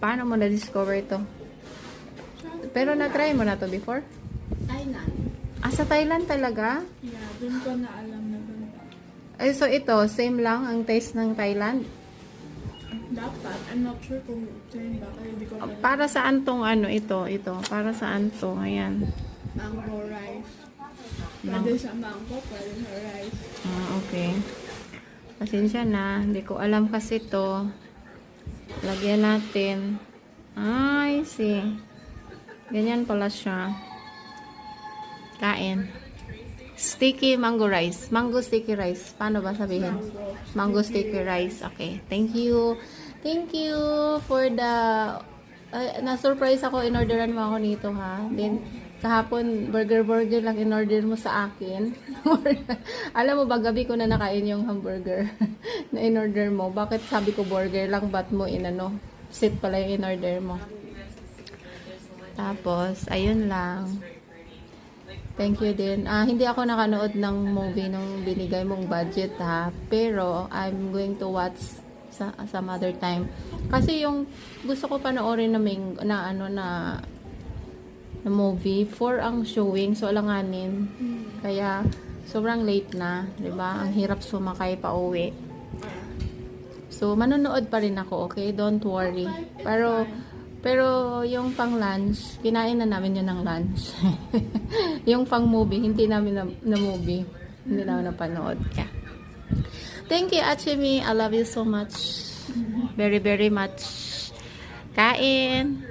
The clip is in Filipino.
Paano mo na-discover ito? Pero na-try mo na to before? Thailand. Sa Thailand talaga? Yeah, dun ko na alam na dun. So ito, same lang ang taste ng Thailand? Dapat. I'm not sure kung same ba. Kaya di ko pa. Para saan tong ano ito? Para saan to? Ayan. Mango rice. Pwede sa mango, pwede sa rice. Okay. Pasensya na. Hindi ko alam kasi to. Lagyan natin. I see. Ganyan pala siya. Kain. Sticky mango rice. Mango sticky rice. Paano ba sabihin? Mango sticky rice. Okay. Thank you. Thank you for the... na-surprise ako. In-orderan mo ako nito, ha? Then, kahapon, burger lang in-order mo sa akin. Alam mo ba, gabi ko na nakain yung hamburger na in-order mo. Bakit sabi ko burger lang, ba't mo sit pala yung in-order mo. Tapos, ayun lang. Thank you din. Hindi ako nakanood ng movie nung binigay mong budget, ha. Pero, I'm going to watch some other time. Kasi yung gusto ko panoorin na movie, 4 ang showing, so alanganin. Kaya, sobrang late na, 'di ba? Ang hirap sumakay pa uwi. So, manonood pa rin ako, okay? Don't worry. Pero yung pang lunch, kinain na namin yun ng lunch. Yung pang movie, hindi namin na movie. Hindi namin napanood. Yeah. Thank you, Achimi. I love you so much. Very, very much. Kain.